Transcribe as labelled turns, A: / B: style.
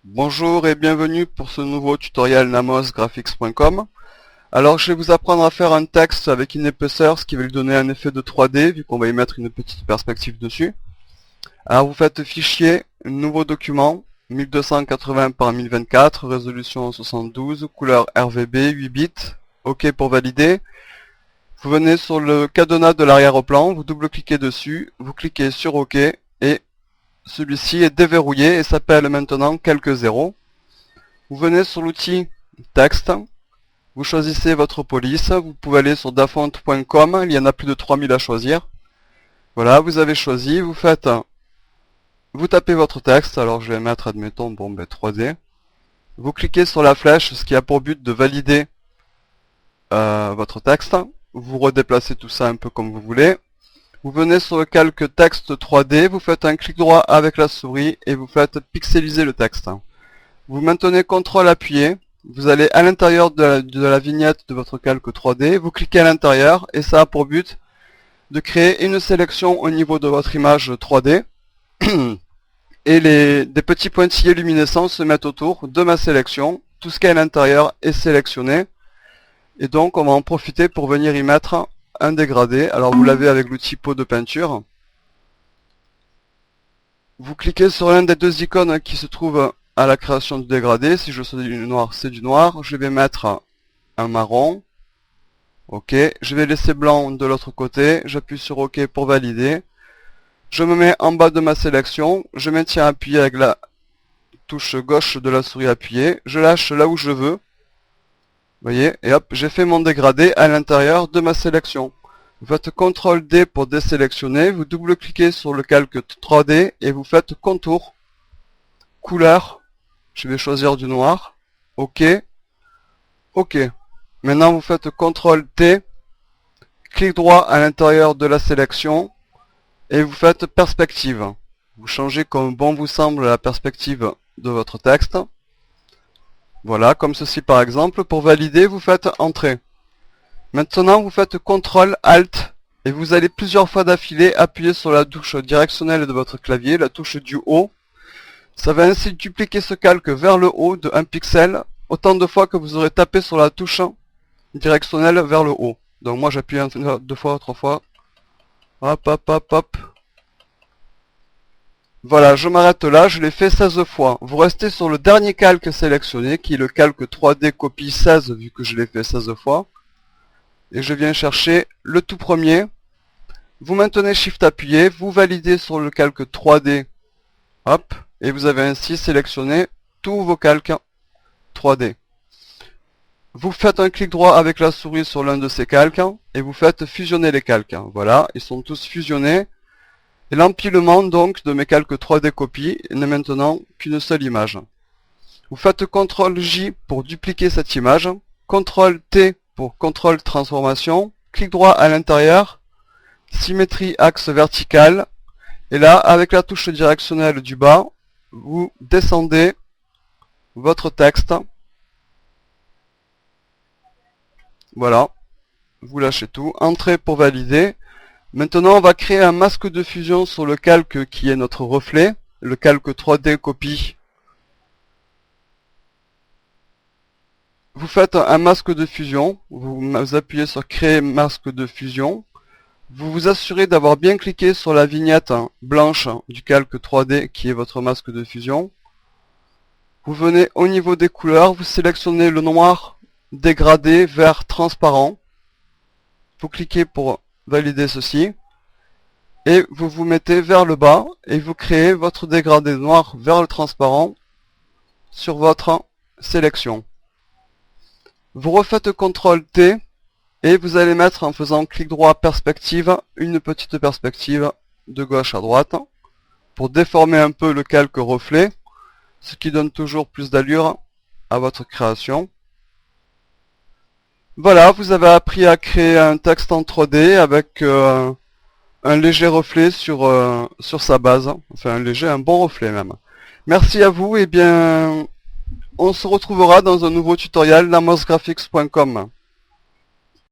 A: Bonjour et bienvenue pour ce nouveau tutoriel namosgraphics.com. Alors je vais vous apprendre à faire un texte avec une épaisseur, ce qui va lui donner un effet de 3D vu qu'on va y mettre une petite perspective dessus. Alors vous faites fichier, nouveau document, 1280 par 1024, résolution 72, couleur RGB, 8 bits, OK pour valider. Vous venez sur le cadenas de l'arrière-plan, vous double-cliquez dessus, vous cliquez sur OK et celui-ci est déverrouillé et s'appelle maintenant quelques zéros. Vous venez sur l'outil texte, vous choisissez votre police, vous pouvez aller sur dafont.com, il y en a plus de 3000 à choisir. Voilà, vous avez choisi, vous tapez votre texte, alors je vais mettre, admettons, 3D. Vous cliquez sur la flèche, ce qui a pour but de valider votre texte. Vous redéplacez tout ça un peu comme vous voulez. Vous venez sur le calque texte 3D, vous faites un clic droit avec la souris et vous faites pixeliser le texte. Vous maintenez CTRL appuyé, vous allez à l'intérieur de la vignette de votre calque 3D, vous cliquez à l'intérieur et ça a pour but de créer une sélection au niveau de votre image 3D et des petits pointillés luminescents se mettent autour de ma sélection. Tout ce qui est à l'intérieur est sélectionné et donc on va en profiter pour venir y mettre un dégradé. Alors vous l'avez avec l'outil pot de peinture. Vous cliquez sur l'un des deux icônes qui se trouvent à la création du dégradé. Si je choisis du noir, c'est du noir. Je vais mettre un marron. OK. Je vais laisser blanc de l'autre côté. J'appuie sur OK pour valider. Je me mets en bas de ma sélection. Je maintiens appuyé avec la touche gauche de la souris appuyée. Je lâche là où je veux. Vous voyez, et hop, j'ai fait mon dégradé à l'intérieur de ma sélection. Vous faites CTRL D pour désélectionner, vous double-cliquez sur le calque 3D et vous faites contour, couleur, je vais choisir du noir, OK, OK. Maintenant vous faites CTRL T, clic droit à l'intérieur de la sélection et vous faites perspective. Vous changez comme bon vous semble la perspective de votre texte. Voilà, comme ceci par exemple. Pour valider, vous faites Entrée. Maintenant, vous faites CTRL ALT et vous allez plusieurs fois d'affilée appuyer sur la touche directionnelle de votre clavier, la touche du haut. Ça va ainsi dupliquer ce calque vers le haut de 1 pixel, autant de fois que vous aurez tapé sur la touche directionnelle vers le haut. Donc moi j'appuie 2 fois, 3 fois. Hop, hop, hop, hop. Voilà, je m'arrête là, je l'ai fait 16 fois. Vous restez sur le dernier calque sélectionné, qui est le calque 3D copie 16, vu que je l'ai fait 16 fois. Et je viens chercher le tout premier. Vous maintenez Shift appuyé, vous validez sur le calque 3D. Hop, et vous avez ainsi sélectionné tous vos calques 3D. Vous faites un clic droit avec la souris sur l'un de ces calques, et vous faites fusionner les calques. Voilà, ils sont tous fusionnés. Et l'empilement donc de mes calques 3D copie n'est maintenant qu'une seule image. Vous faites CTRL J pour dupliquer cette image, CTRL T pour contrôle transformation, clic droit à l'intérieur, symétrie axe vertical, et là avec la touche directionnelle du bas, vous descendez votre texte. Voilà, vous lâchez tout, Entrée pour valider. Maintenant, on va créer un masque de fusion sur le calque qui est notre reflet, le calque 3D copie. Vous faites un masque de fusion, vous appuyez sur créer masque de fusion. Vous vous assurez d'avoir bien cliqué sur la vignette blanche du calque 3D qui est votre masque de fusion. Vous venez au niveau des couleurs, vous sélectionnez le noir, dégradé, vert, transparent. Vous cliquez pour valider ceci et vous vous mettez vers le bas et vous créez votre dégradé noir vers le transparent sur votre sélection. Vous refaites CTRL T et vous allez mettre en faisant clic droit perspective une petite perspective de gauche à droite pour déformer un peu le calque reflet, ce qui donne toujours plus d'allure à votre création. Voilà, vous avez appris à créer un texte en 3D avec un léger reflet sur sa base. Enfin un bon reflet même. Merci à vous et bien on se retrouvera dans un nouveau tutoriel namosgraphics.com.